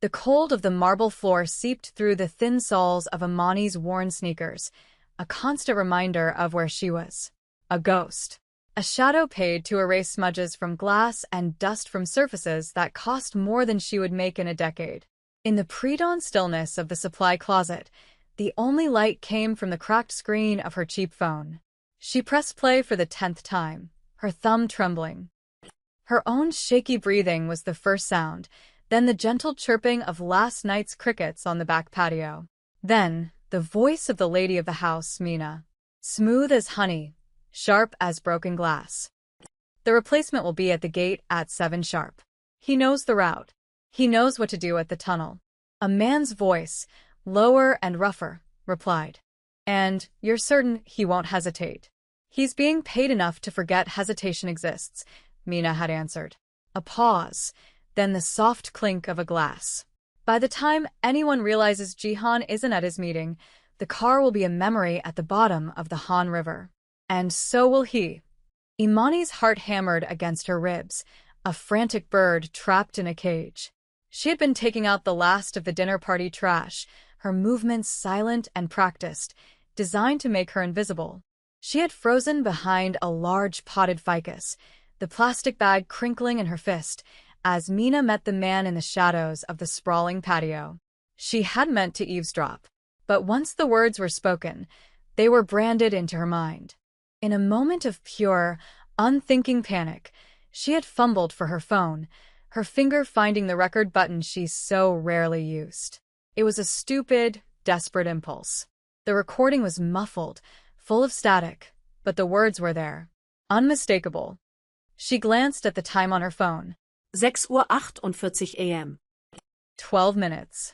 The cold of the marble floor seeped through the thin soles of Imani's worn sneakers, a constant reminder of where she was. A ghost. A shadow paid to erase smudges from glass and dust from surfaces that cost more than she would make in a decade. In the pre-dawn stillness of the supply closet, the only light came from the cracked screen of her cheap phone. She pressed play for the 10th time, her thumb trembling. Her own shaky breathing was the first sound, then the gentle chirping of last night's crickets on the back patio. Then, the voice of the lady of the house, Mina. Smooth as honey, sharp as broken glass. The replacement will be at the gate at 7 sharp. He knows the route. He knows what to do at the tunnel. A man's voice, lower and rougher, replied. And you're certain he won't hesitate? He's being paid enough to forget hesitation exists, Mina had answered. A pause, then the soft clink of a glass. By the time anyone realizes Jihan isn't at his meeting, the car will be a memory at the bottom of the Han River. And so will he. Imani's heart hammered against her ribs, a frantic bird trapped in a cage. She had been taking out the last of the dinner party trash, her movements silent and practiced, designed to make her invisible. She had frozen behind a large potted ficus, the plastic bag crinkling in her fist, as Mina met the man in the shadows of the sprawling patio. She had meant to eavesdrop, but once the words were spoken, they were branded into her mind. In a moment of pure, unthinking panic, she had fumbled for her phone, her finger finding the record button she so rarely used. It was a stupid, desperate impulse. The recording was muffled, full of static, but the words were there. Unmistakable. She glanced at the time on her phone. 6:48 a.m. 12 minutes.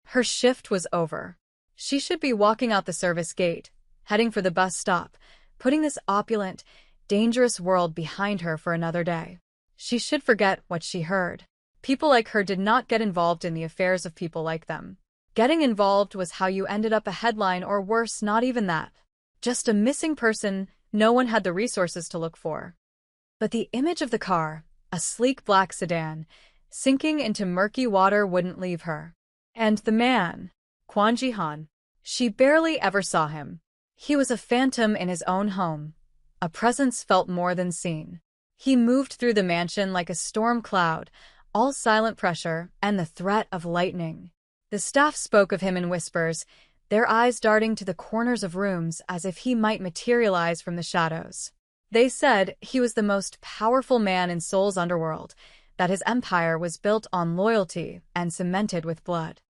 Her shift was over. She should be walking out the service gate, heading for the bus stop, putting this opulent, dangerous world behind her for another day. She should forget what she heard. People like her did not get involved in the affairs of people like them. Getting involved was how you ended up a headline, or worse, not even that. Just a missing person no one had the resources to look for. But the image of the car, a sleek black sedan, sinking into murky water wouldn't leave her. And the man, Kwon Ji-han, she barely ever saw him. He was a phantom in his own home, a presence felt more than seen. He moved through the mansion like a storm cloud, all silent pressure and the threat of lightning. The staff spoke of him in whispers, their eyes darting to the corners of rooms as if he might materialize from the shadows. They said he was the most powerful man in Seoul's underworld, that his empire was built on loyalty and cemented with blood.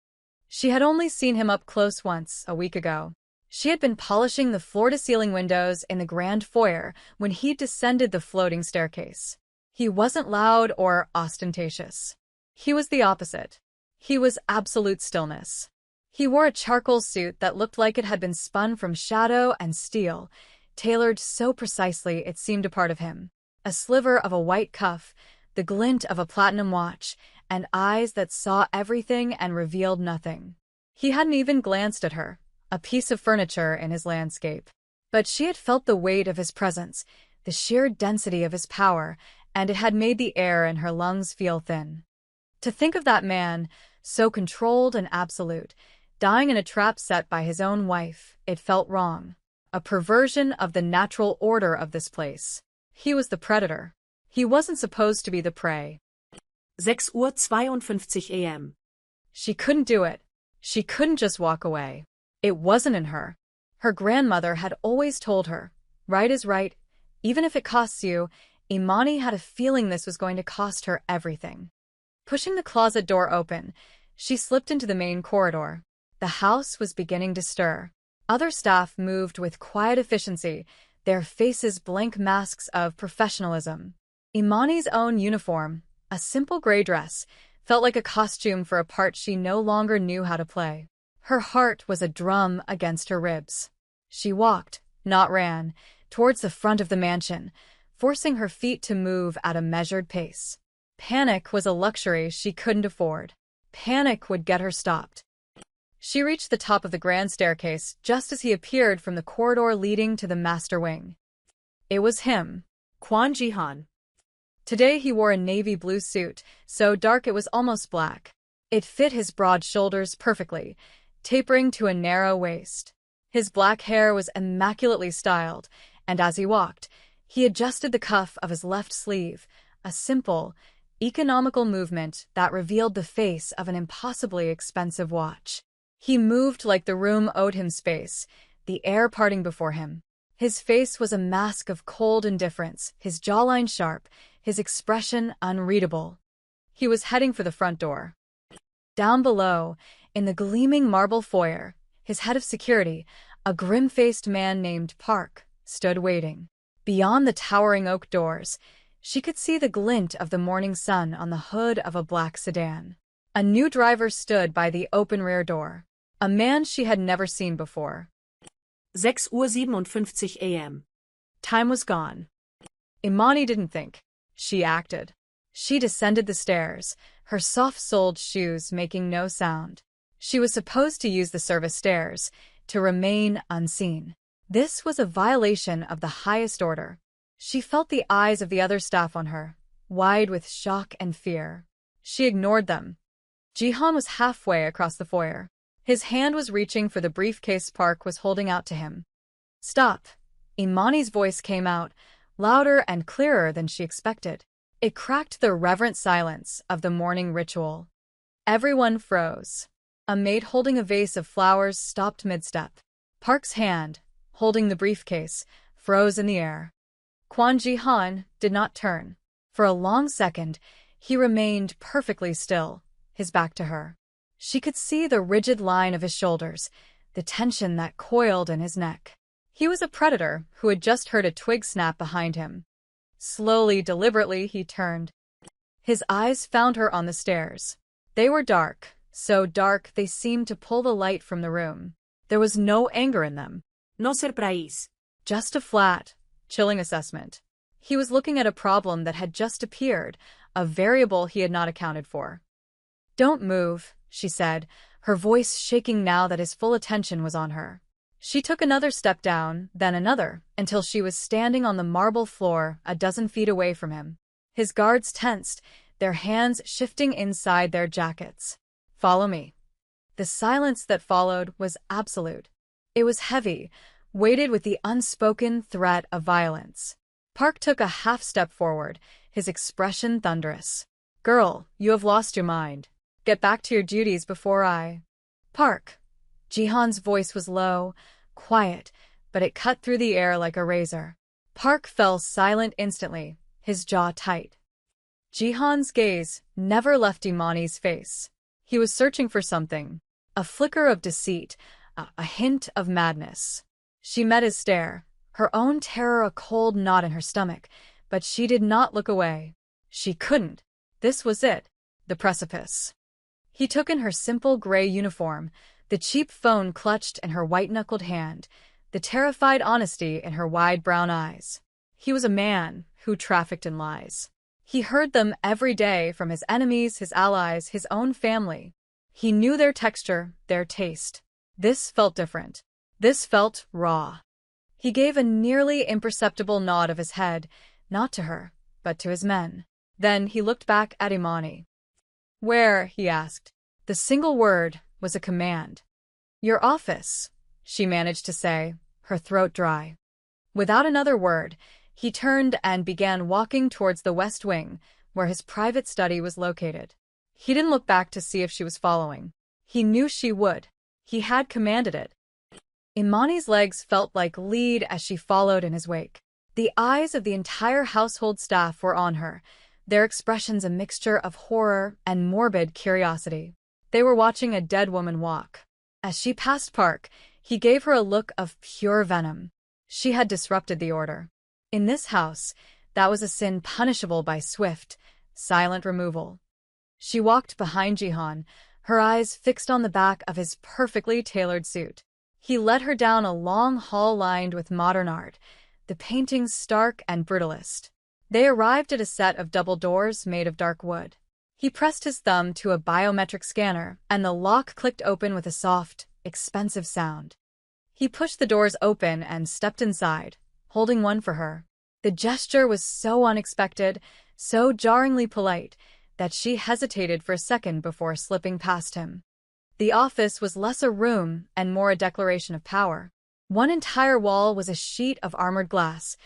She had only seen him up close once, a week ago. She had been polishing the floor-to-ceiling windows in the grand foyer when he descended the floating staircase. He wasn't loud or ostentatious. He was the opposite. He was absolute stillness. He wore a charcoal suit that looked like it had been spun from shadow and steel, tailored so precisely it seemed a part of him. A sliver of a white cuff, the glint of a platinum watch, and eyes that saw everything and revealed nothing. He hadn't even glanced at her, a piece of furniture in his landscape. But she had felt the weight of his presence, the sheer density of his power, and it had made the air in her lungs feel thin. To think of that man, so controlled and absolute, dying in a trap set by his own wife, it felt wrong. A perversion of the natural order of this place. He was the predator. He wasn't supposed to be the prey. 6:52 a.m. She couldn't do it. She couldn't just walk away. It wasn't in her. Her grandmother had always told her, right is right, even if it costs you. Imani had a feeling this was going to cost her everything. Pushing the closet door open, she slipped into the main corridor. The house was beginning to stir. Other staff moved with quiet efficiency, their faces blank masks of professionalism. Imani's own uniform, a simple gray dress, felt like a costume for a part she no longer knew how to play. Her heart was a drum against her ribs. She walked, not ran, towards the front of the mansion, forcing her feet to move at a measured pace. Panic was a luxury she couldn't afford. Panic would get her stopped. She reached the top of the grand staircase just as he appeared from the corridor leading to the master wing. It was him, Kwon Ji-han. Today he wore a navy blue suit, so dark it was almost black. It fit his broad shoulders perfectly, tapering to a narrow waist. His black hair was immaculately styled, and as he walked, he adjusted the cuff of his left sleeve, a simple, economical movement that revealed the face of an impossibly expensive watch. He moved like the room owed him space, the air parting before him. His face was a mask of cold indifference, his jawline sharp, his expression unreadable. He was heading for the front door. Down below, in the gleaming marble foyer, his head of security, a grim-faced man named Park, stood waiting. Beyond the towering oak doors, she could see the glint of the morning sun on the hood of a black sedan. A new driver stood by the open rear door, a man she had never seen before. 6:57 a.m. Time was gone. Imani didn't think. She acted. She descended the stairs, her soft-soled shoes making no sound. She was supposed to use the service stairs, to remain unseen. This was a violation of the highest order. She felt the eyes of the other staff on her, wide with shock and fear. She ignored them. Jihan was halfway across the foyer. His hand was reaching for the briefcase Park was holding out to him. "Stop." Imani's voice came out, louder and clearer than she expected. It cracked the reverent silence of the morning ritual. Everyone froze. A maid holding a vase of flowers stopped mid-step. Park's hand, holding the briefcase, froze in the air. Quan Jihan did not turn. For a long second, he remained perfectly still, his back to her. She could see the rigid line of his shoulders, the tension that coiled in his neck. He was a predator who had just heard a twig snap behind him. Slowly, deliberately, he turned. His eyes found her on the stairs. They were dark, so dark they seemed to pull the light from the room. There was no anger in them. No surprise. Just a flat, chilling assessment. He was looking at a problem that had just appeared, a variable he had not accounted for. "Don't move," she said, her voice shaking now that his full attention was on her. She took another step down, then another, until she was standing on the marble floor a dozen feet away from him. His guards tensed, their hands shifting inside their jackets. "Follow me." The silence that followed was absolute. It was heavy, weighted with the unspoken threat of violence. Park took a half step forward, his expression thunderous. "Girl, you have lost your mind. Get back to your duties before I—" "Park." Jihan's voice was low, quiet, but it cut through the air like a razor. Park fell silent instantly, his jaw tight. Jihan's gaze never left Imani's face. He was searching for something, a flicker of deceit, a hint of madness. She met his stare, her own terror a cold knot in her stomach, but she did not look away. She couldn't. This was it, the precipice. He took in her simple gray uniform, the cheap phone clutched in her white-knuckled hand, the terrified honesty in her wide brown eyes. He was a man who trafficked in lies. He heard them every day from his enemies, his allies, his own family. He knew their texture, their taste. This felt different. This felt raw. He gave a nearly imperceptible nod of his head, not to her, but to his men. Then he looked back at Imani. "Where?" he asked. The single word was a command. "Your office," she managed to say, her throat dry. Without another word, he turned and began walking towards the west wing, where his private study was located. He didn't look back to see if she was following. He knew she would. He had commanded it. Imani's legs felt like lead as she followed in his wake. The eyes of the entire household staff were on her, their expressions a mixture of horror and morbid curiosity. They were watching a dead woman walk. As she passed Park, he gave her a look of pure venom. She had disrupted the order. In this house, that was a sin punishable by swift, silent removal. She walked behind Jihan, her eyes fixed on the back of his perfectly tailored suit. He led her down a long hall lined with modern art, the paintings stark and brutalist. They arrived at a set of double doors made of dark wood. He pressed his thumb to a biometric scanner, and the lock clicked open with a soft, expensive sound. He pushed the doors open and stepped inside, holding one for her. The gesture was so unexpected, so jarringly polite, that she hesitated for a second before slipping past him. The office was less a room and more a declaration of power. One entire wall was a sheet of armored glass,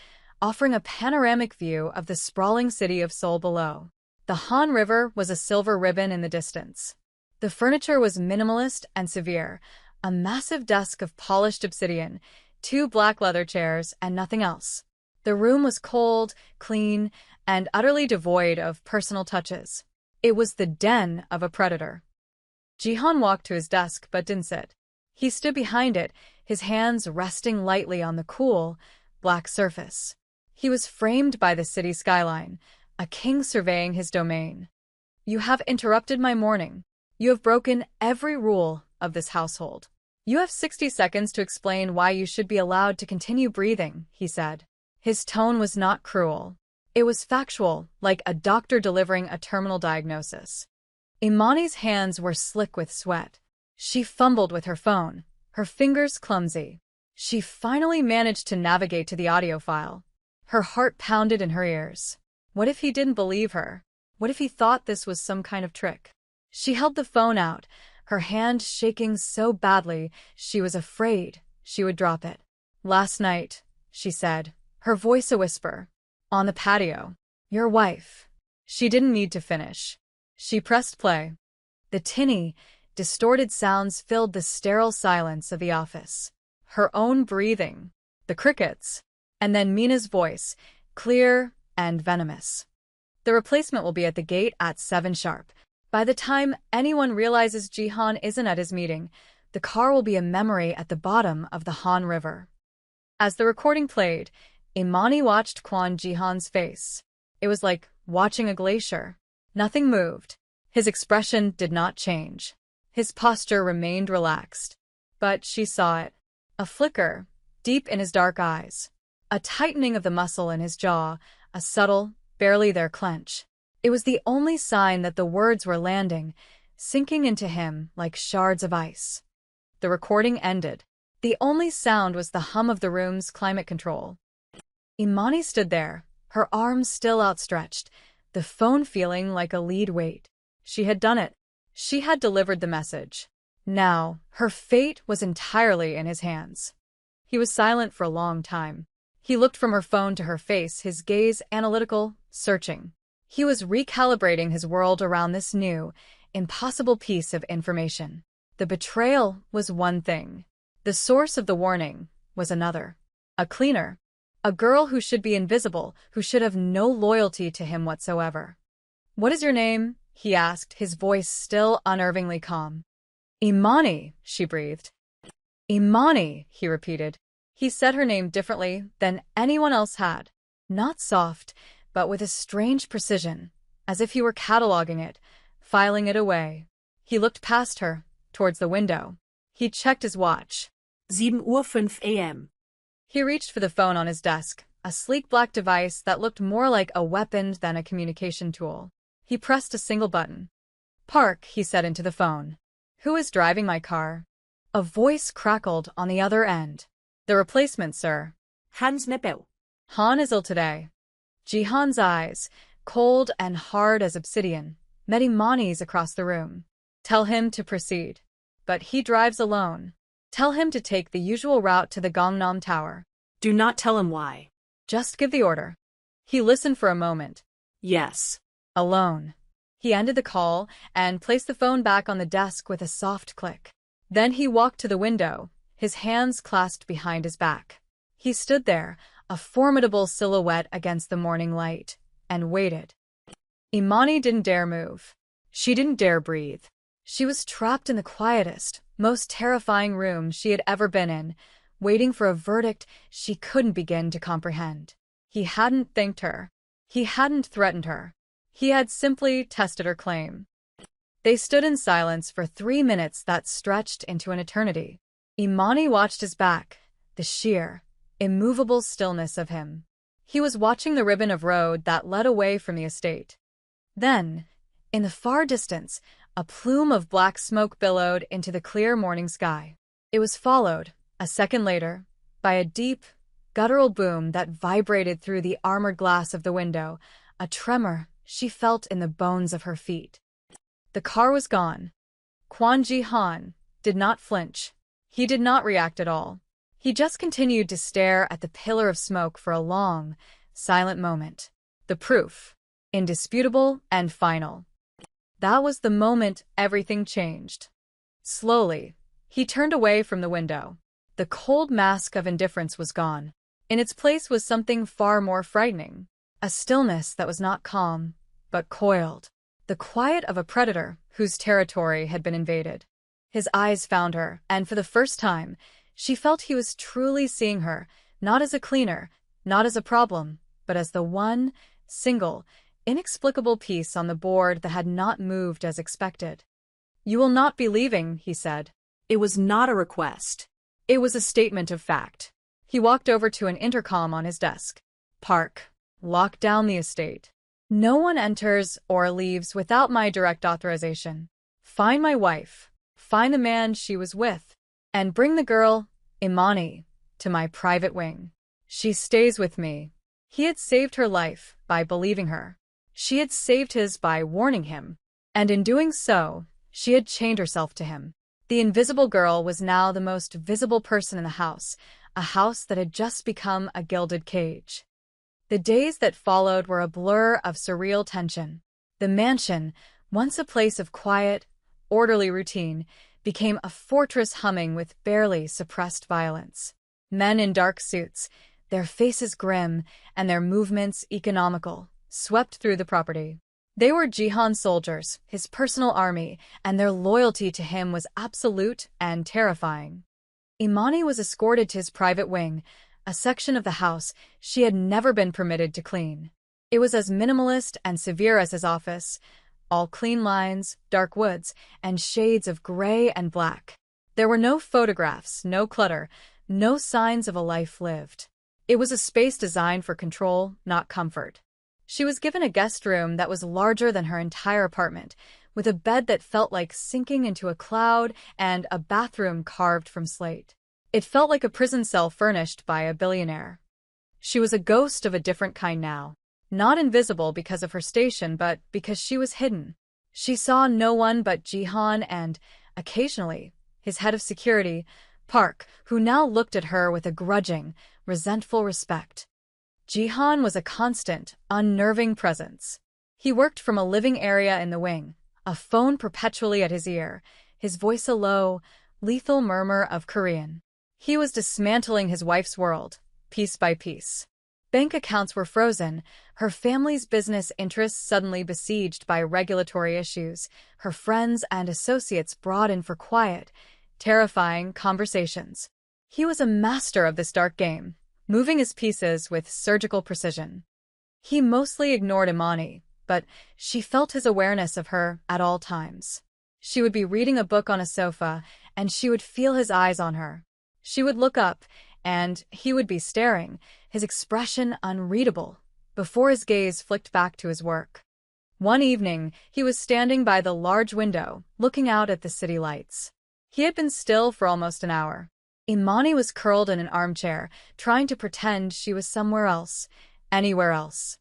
offering a panoramic view of the sprawling city of Seoul below. The Han River was a silver ribbon in the distance. The furniture was minimalist and severe, a massive desk of polished obsidian, 2 black leather chairs, and nothing else. The room was cold, clean, and utterly devoid of personal touches. It was the den of a predator. Jihan walked to his desk but didn't sit. He stood behind it, his hands resting lightly on the cool, black surface. He was framed by the city skyline, a king surveying his domain. "You have interrupted my morning. You have broken every rule of this household. You have 60 seconds to explain why you should be allowed to continue breathing," he said. His tone was not cruel. It was factual, like a doctor delivering a terminal diagnosis. Imani's hands were slick with sweat. She fumbled with her phone, her fingers clumsy. She finally managed to navigate to the audio file. Her heart pounded in her ears. What if he didn't believe her? What if he thought this was some kind of trick? She held the phone out, her hand shaking so badly she was afraid she would drop it. "Last night," she said, her voice a whisper, "on the patio. Your wife." She didn't need to finish. She pressed play. The tinny, distorted sounds filled the sterile silence of the office. Her own breathing, the crickets, and then Mina's voice, clear and venomous. "The replacement will be at the gate at 7 sharp. By the time anyone realizes Jihan isn't at his meeting, the car will be a memory at the bottom of the Han River." As the recording played, Imani watched Kwon Jihan's face. It was like watching a glacier. Nothing moved. His expression did not change. His posture remained relaxed. But she saw it. A flicker, deep in his dark eyes. A tightening of the muscle in his jaw, a subtle, barely there clench. It was the only sign that the words were landing, sinking into him like shards of ice. The recording ended. The only sound was the hum of the room's climate control. Imani stood there, her arms still outstretched, the phone feeling like a lead weight. She had done it. She had delivered the message. Now, her fate was entirely in his hands. He was silent for a long time. He looked from her phone to her face, his gaze analytical, searching. He was recalibrating his world around this new, impossible piece of information. The betrayal was one thing. The source of the warning was another. A cleaner. A girl who should be invisible, who should have no loyalty to him whatsoever. "What is your name?" he asked, his voice still unnervingly calm. "Imani," she breathed. "Imani," he repeated. He said her name differently than anyone else had. Not soft, but with a strange precision, as if he were cataloging it, filing it away. He looked past her, towards the window. He checked his watch. 7:05 a.m. He reached for the phone on his desk, a sleek black device that looked more like a weapon than a communication tool. He pressed a single button. "Park," he said into the phone. "Who is driving my car?" A voice crackled on the other end. "The replacement, sir." Hans Nebel. "Han is ill today." Jihan's eyes, cold and hard as obsidian, met Imani's across the room. "Tell him to proceed. But he drives alone. Tell him to take the usual route to the Gangnam Tower. Do not tell him why. Just give the order." He listened for a moment. Yes. Alone. He ended the call and placed the phone back on the desk with a soft click. Then he walked to the window, his hands clasped behind his back. He stood there, a formidable silhouette against the morning light, and waited. Imani didn't dare move. She didn't dare breathe. She was trapped in the quietest, most terrifying room she had ever been in, waiting for a verdict she couldn't begin to comprehend. He hadn't thanked her. He hadn't threatened her. He had simply tested her claim. They stood in silence for 3 minutes that stretched into an eternity. Imani watched his back, the sheer, immovable stillness of him. He was watching the ribbon of road that led away from the estate. Then, in the far distance, a plume of black smoke billowed into the clear morning sky. It was followed, a second later, by a deep, guttural boom that vibrated through the armored glass of the window, a tremor she felt in the bones of her feet. The car was gone. Kwon Ji-han did not flinch. He did not react at all. He just continued to stare at the pillar of smoke for a long, silent moment. The proof. Indisputable and final. That was the moment everything changed. Slowly, he turned away from the window. The cold mask of indifference was gone. In its place was something far more frightening. A stillness that was not calm, but coiled. The quiet of a predator whose territory had been invaded. His eyes found her, and for the first time, she felt he was truly seeing her, not as a cleaner, not as a problem, but as the one, single, inexplicable piece on the board that had not moved as expected. "You will not be leaving," he said. It was not a request. It was a statement of fact. He walked over to an intercom on his desk. "Park. Lock down the estate. No one enters or leaves without my direct authorization. Find my wife. Find the man she was with. And bring the girl, Imani, to my private wing. She stays with me." He had saved her life by believing her. She had saved his by warning him. And in doing so, she had chained herself to him. The invisible girl was now the most visible person in the house, a house that had just become a gilded cage. The days that followed were a blur of surreal tension. The mansion, once a place of quiet, orderly routine, became a fortress humming with barely suppressed violence. Men in dark suits, their faces grim and their movements economical, swept through the property. They were Jihan soldiers, his personal army, and their loyalty to him was absolute and terrifying. Imani was escorted to his private wing, a section of the house she had never been permitted to clean. It was as minimalist and severe as his office, all clean lines, dark woods, and shades of gray and black. There were no photographs, no clutter, no signs of a life lived. It was a space designed for control, not comfort. She was given a guest room that was larger than her entire apartment, with a bed that felt like sinking into a cloud and a bathroom carved from slate. It felt like a prison cell furnished by a billionaire. She was a ghost of a different kind now. Not invisible because of her station, but because she was hidden. She saw no one but Jihan and, occasionally, his head of security, Park, who now looked at her with a grudging, resentful respect. Jihan was a constant, unnerving presence. He worked from a living area in the wing, a phone perpetually at his ear, his voice a low, lethal murmur of Korean. He was dismantling his wife's world, piece by piece. Bank accounts were frozen, her family's business interests suddenly besieged by regulatory issues, her friends and associates brought in for quiet, terrifying conversations. He was a master of this dark game, moving his pieces with surgical precision. He mostly ignored Imani, but she felt his awareness of her at all times. She would be reading a book on a sofa, and she would feel his eyes on her. She would look up, and he would be staring, his expression unreadable, before his gaze flicked back to his work. One evening, he was standing by the large window, looking out at the city lights. He had been still for almost an hour. Imani was curled in an armchair, trying to pretend she was somewhere else, anywhere else.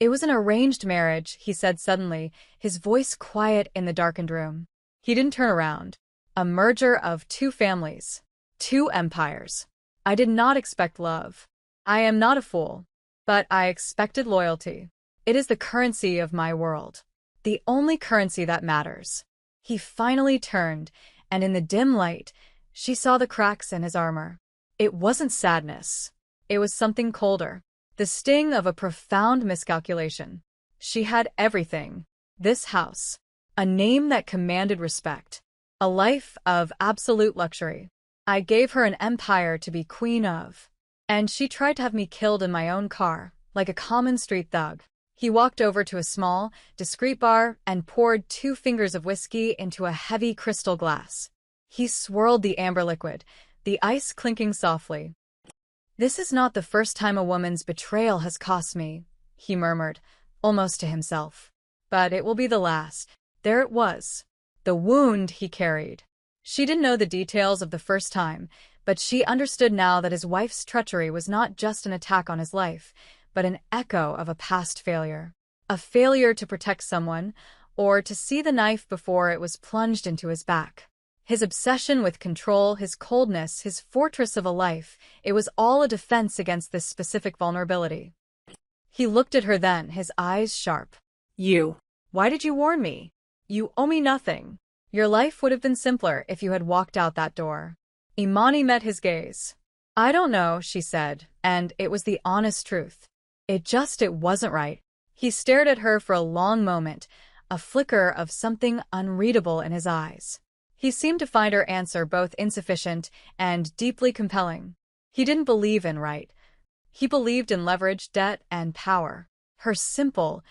"It was an arranged marriage," he said suddenly, his voice quiet in the darkened room. He didn't turn around. "A merger of two families, two empires. I did not expect love. I am not a fool. But I expected loyalty. It is the currency of my world. The only currency that matters." He finally turned, and in the dim light, she saw the cracks in his armor. It wasn't sadness. It was something colder. The sting of a profound miscalculation. She had everything. This house. A name that commanded respect. A life of absolute luxury. I gave her an empire to be queen of. And she tried to have me killed in my own car, like a common street thug. He walked over to a small, discreet bar and poured 2 fingers of whiskey into a heavy crystal glass. He swirled the amber liquid, the ice clinking softly. "This is not the first time a woman's betrayal has cost me," he murmured, almost to himself. "But it will be the last." There it was. The wound he carried. She didn't know the details of the first time, but she understood now that his wife's treachery was not just an attack on his life, but an echo of a past failure. a failure to protect someone, or to see the knife before it was plunged into his back. His obsession with control, his coldness, his fortress of a life, it was all a defense against this specific vulnerability. He looked at her then, his eyes sharp. You. Why did you warn me? You owe me nothing. Your life would have been simpler if you had walked out that door. Imani met his gaze. I don't know, she said, and it was the honest truth. It wasn't right. He stared at her for a long moment, a flicker of something unreadable in his eyes. He seemed to find her answer both insufficient and deeply compelling. He didn't believe in right. He believed in leverage, debt, and power. Her simple,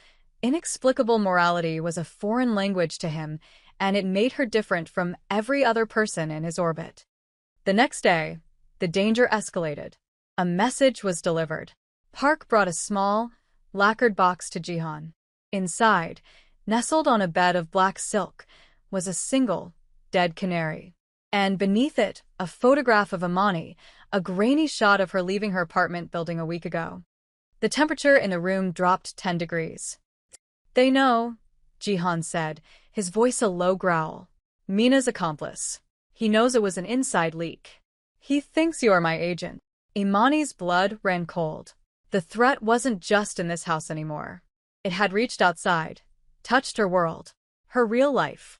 inexplicable morality was a foreign language to him, and it made her different from every other person in his orbit. The next day, the danger escalated. A message was delivered. Park brought a small, lacquered box to Jihan. Inside, nestled on a bed of black silk, was a single, dead canary. And beneath it, a photograph of Imani, a grainy shot of her leaving her apartment building a week ago. The temperature in the room dropped 10 degrees. They know, Jihan said, his voice a low growl. Mina's accomplice. He knows it was an inside leak. He thinks you are my agent. Imani's blood ran cold. The threat wasn't just in this house anymore. It had reached outside, touched her world, her real life.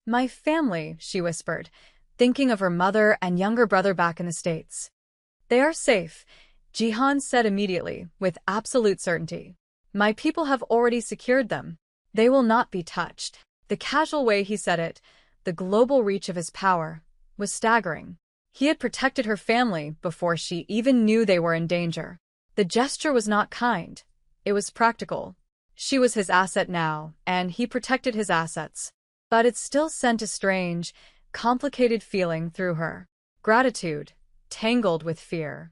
My family, she whispered, thinking of her mother and younger brother back in the States. They are safe, Jihan said immediately, with absolute certainty. My people have already secured them. They will not be touched. The casual way he said it, the global reach of his power, was staggering. He had protected her family before she even knew they were in danger. The gesture was not kind. It was practical. She was his asset now, and he protected his assets. But it still sent a strange, complicated feeling through her. Gratitude, tangled with fear.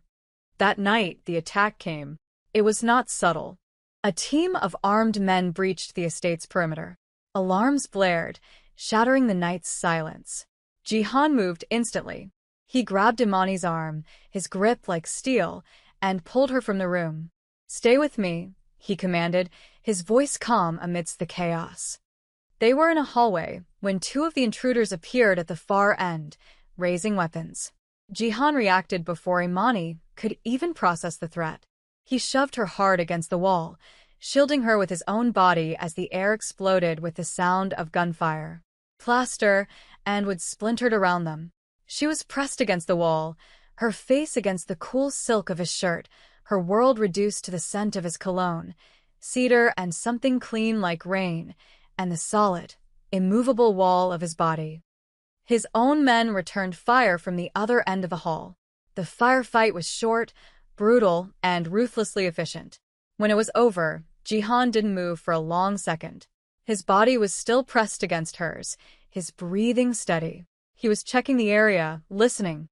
That night, the attack came. It was not subtle. A team of armed men breached the estate's perimeter. Alarms blared, shattering the night's silence. Jihan moved instantly. He grabbed Imani's arm, his grip like steel, and pulled her from the room. Stay with me, he commanded, his voice calm amidst the chaos. They were in a hallway when two of the intruders appeared at the far end, raising weapons. Jihan reacted before Imani could even process the threat. He shoved her hard against the wall, shielding her with his own body as the air exploded with the sound of gunfire. Plaster and wood splintered around them. She was pressed against the wall, her face against the cool silk of his shirt, her world reduced to the scent of his cologne, cedar and something clean like rain, and the solid, immovable wall of his body. His own men returned fire from the other end of the hall. The firefight was short, brutal, and ruthlessly efficient. When it was over, Jihan didn't move for a long second. His body was still pressed against hers, his breathing steady. He was checking the area, listening.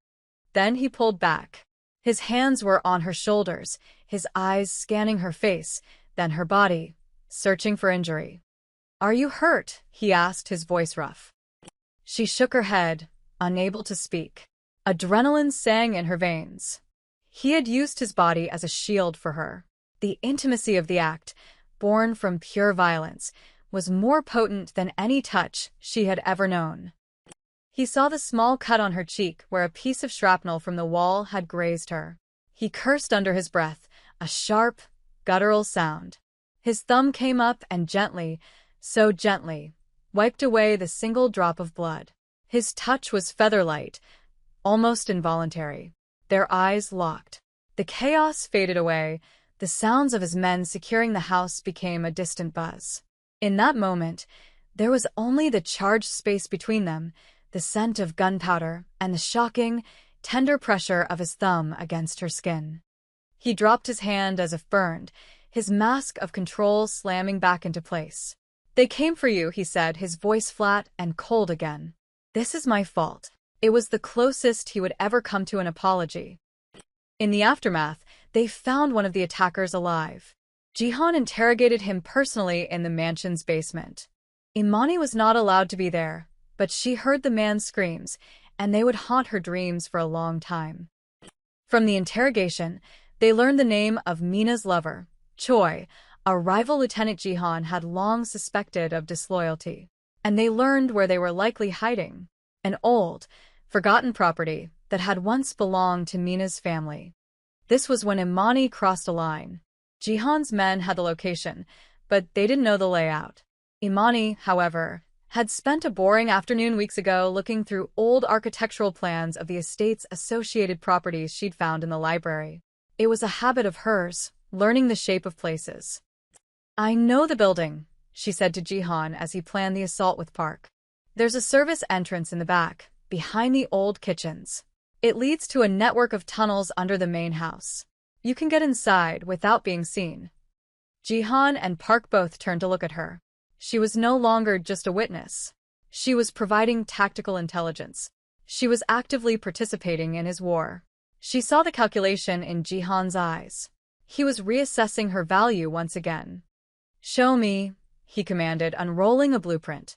Then he pulled back. His hands were on her shoulders, his eyes scanning her face, then her body, searching for injury. Are you hurt? He asked, his voice rough. She shook her head, unable to speak. Adrenaline sang in her veins. He had used his body as a shield for her. The intimacy of the act, born from pure violence, was more potent than any touch she had ever known. He saw the small cut on her cheek where a piece of shrapnel from the wall had grazed her. He cursed under his breath, a sharp, guttural sound. His thumb came up and gently, so gently, wiped away the single drop of blood. His touch was feather-light, almost involuntary. Their eyes locked. The chaos faded away. The sounds of his men securing the house became a distant buzz. In that moment, there was only the charged space between them, the scent of gunpowder, and the shocking, tender pressure of his thumb against her skin. He dropped his hand as if burned, his mask of control slamming back into place. They came for you, he said, his voice flat and cold again. This is my fault. It was the closest he would ever come to an apology. In the aftermath, they found one of the attackers alive. Jihan interrogated him personally in the mansion's basement. Imani was not allowed to be there, but she heard the man's screams, and they would haunt her dreams for a long time. From the interrogation, they learned the name of Mina's lover, Choi, A rival Lieutenant Jihan had long suspected of disloyalty, and they learned where they were likely hiding. An old, forgotten property that had once belonged to Mina's family. This was when Imani crossed a line. Jihan's men had the location, but they didn't know the layout. Imani, however, had spent a boring afternoon weeks ago looking through old architectural plans of the estate's associated properties she'd found in the library. It was a habit of hers, learning the shape of places. "I know the building," she said to Jihan as he planned the assault with Park. "There's a service entrance in the back, behind the old kitchens. It leads to a network of tunnels under the main house. You can get inside without being seen." Jihan and Park both turned to look at her. She was no longer just a witness. She was providing tactical intelligence. She was actively participating in his war. She saw the calculation in Jihan's eyes. He was reassessing her value once again. "Show me," he commanded, unrolling a blueprint.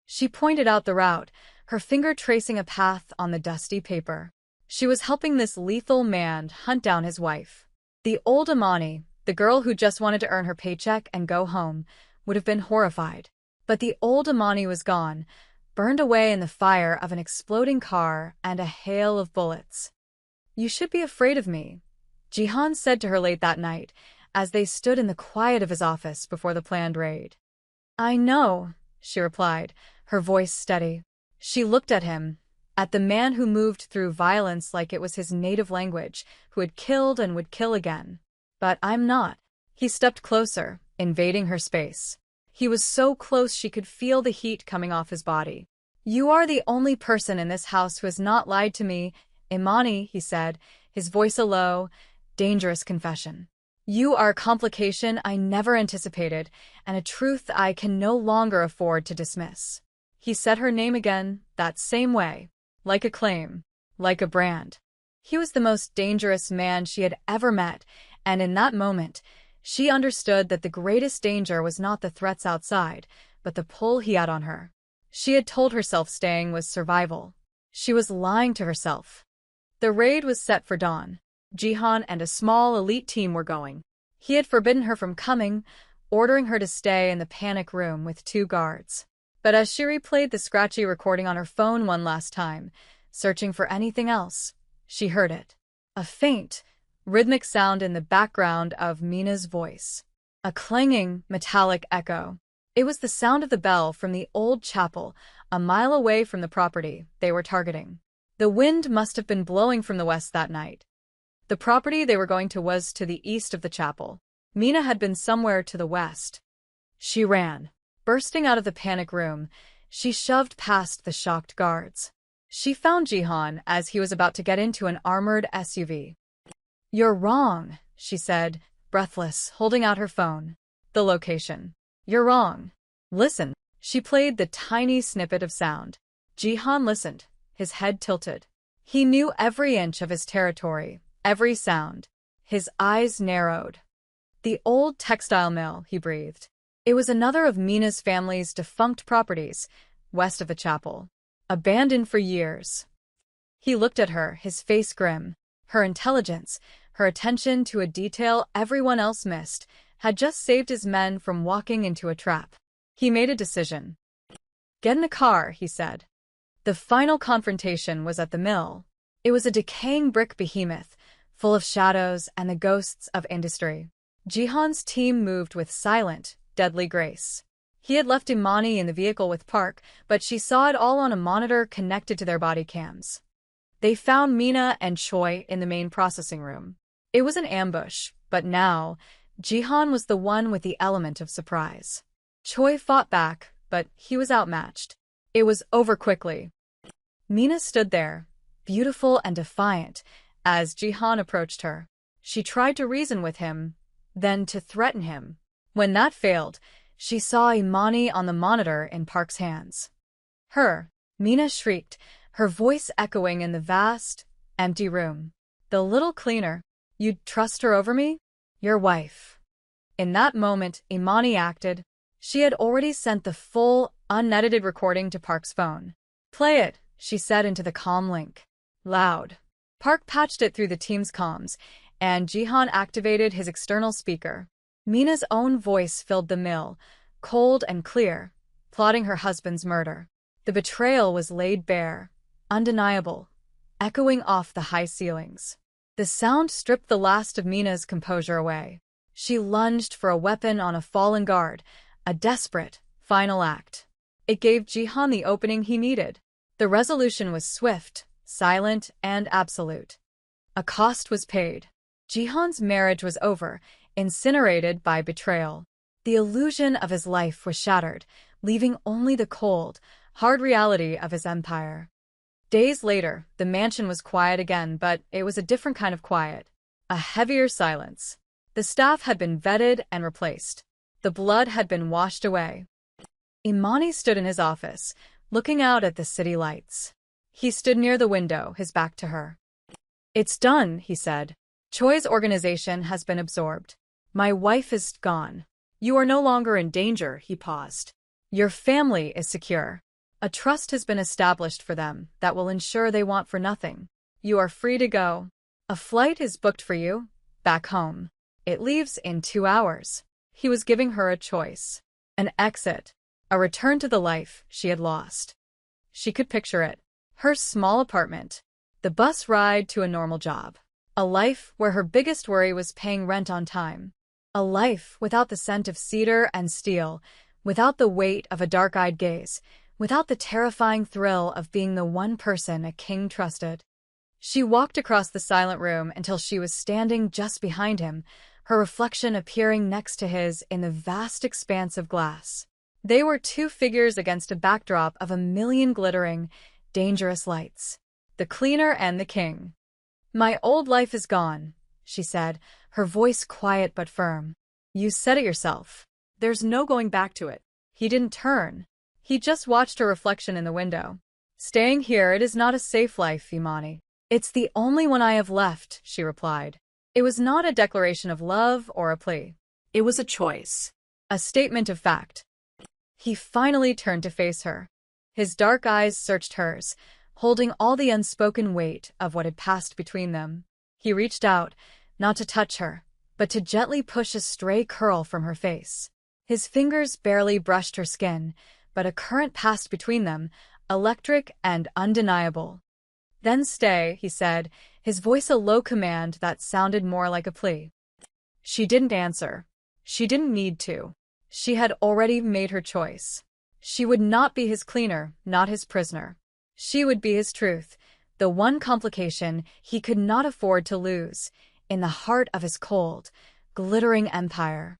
She pointed out the route, her finger tracing a path on the dusty paper. She was helping this lethal man hunt down his wife. The old Imani, the girl who just wanted to earn her paycheck and go home, would have been horrified. But the old Imani was gone, burned away in the fire of an exploding car and a hail of bullets. "You should be afraid of me," Jihan said to her late that night, as they stood in the quiet of his office before the planned raid. "I know," she replied, her voice steady. She looked at him, at the man who moved through violence like it was his native language, who had killed and would kill again. "But I'm not." He stepped closer, invading her space. He was so close she could feel the heat coming off his body. "You are the only person in this house who has not lied to me, Imani," he said, his voice a low, dangerous confession. "You are a complication I never anticipated, and a truth I can no longer afford to dismiss." He said her name again, that same way, like a claim, like a brand. He was the most dangerous man she had ever met, and in that moment, she understood that the greatest danger was not the threats outside, but the pull he had on her. She had told herself staying was survival. She was lying to herself. The raid was set for dawn. Jihan and a small elite team were going. He had forbidden her from coming, ordering her to stay in the panic room with 2 guards. But as she replayed the scratchy recording on her phone one last time, searching for anything else, she heard it. A faint, rhythmic sound in the background of Mina's voice. A clanging, metallic echo. It was the sound of the bell from the old chapel, a mile away from the property they were targeting. The wind must have been blowing from the west that night. The property they were going to was to the east of the chapel. Mina had been somewhere to the west. She ran. Bursting out of the panic room, she shoved past the shocked guards. She found Jihan as he was about to get into an armored SUV. "You're wrong," she said, breathless, holding out her phone. "The location. You're wrong. Listen." She played the tiny snippet of sound. Jihan listened, his head tilted. He knew every inch of his territory, every sound. His eyes narrowed. "The old textile mill," he breathed. It was another of Mina's family's defunct properties, west of the chapel. Abandoned for years. He looked at her, his face grim. Her intelligence, her attention to a detail everyone else missed, had just saved his men from walking into a trap. He made a decision. "Get in the car," he said. The final confrontation was at the mill. It was a decaying brick behemoth, full of shadows and the ghosts of industry. Jihan's team moved with silent, deadly grace. He had left Imani in the vehicle with Park, but she saw it all on a monitor connected to their body cams. They found Mina and Choi in the main processing room. It was an ambush, but now, Jihan was the one with the element of surprise. Choi fought back, but he was outmatched. It was over quickly. Mina stood there, beautiful and defiant, as Jihan approached her. She tried to reason with him, then to threaten him. When that failed, she saw Imani on the monitor in Park's hands. "Her!" Mina shrieked, her voice echoing in the vast, empty room. "The little cleaner. You'd trust her over me? Your wife." In that moment, Imani acted. She had already sent the full, unedited recording to Park's phone. "Play it," she said into the comm link. Loud. Park patched it through the team's comms, and Jihan activated his external speaker. Mina's own voice filled the mill, cold and clear, plotting her husband's murder. The betrayal was laid bare, undeniable, echoing off the high ceilings. The sound stripped the last of Mina's composure away. She lunged for a weapon on a fallen guard, a desperate, final act. It gave Jihan the opening he needed. The resolution was swift, silent, and absolute. A cost was paid. Jihan's marriage was over, incinerated by betrayal. The illusion of his life was shattered, leaving only the cold, hard reality of his empire. Days later, the mansion was quiet again, but it was a different kind of quiet. A heavier silence. The staff had been vetted and replaced. The blood had been washed away. Imani stood in his office, looking out at the city lights. He stood near the window, his back to her. "It's done," he said. "Choi's organization has been absorbed. My wife is gone. You are no longer in danger," he paused. Your family is secure. A trust has been established for them that will ensure they want for nothing. You are free to go. A flight is booked for you, back home. It leaves in 2 hours. He was giving her a choice. An exit. A return to the life she had lost. She could picture it. Her small apartment. The bus ride to a normal job. A life where her biggest worry was paying rent on time. A life without the scent of cedar and steel, without the weight of a dark-eyed gaze, without the terrifying thrill of being the one person a king trusted. She walked across the silent room until she was standing just behind him, her reflection appearing next to his in the vast expanse of glass. They were two figures against a backdrop of a million glittering, dangerous lights. The cleaner and the king. "My old life is gone," she said, her voice quiet but firm. "You said it yourself. There's no going back to it." He didn't turn. He just watched her reflection in the window. "Staying here, it is not a safe life, Imani." "It's the only one I have left," she replied. It was not a declaration of love or a plea. It was a choice. A statement of fact. He finally turned to face her. His dark eyes searched hers, holding all the unspoken weight of what had passed between them. He reached out, not to touch her, but to gently push a stray curl from her face. His fingers barely brushed her skin, but a current passed between them, electric and undeniable. "Then stay," he said, his voice a low command that sounded more like a plea. She didn't answer. She didn't need to. She had already made her choice. She would not be his cleaner, not his prisoner. She would be his truth, the one complication he could not afford to lose, in the heart of his cold, glittering empire.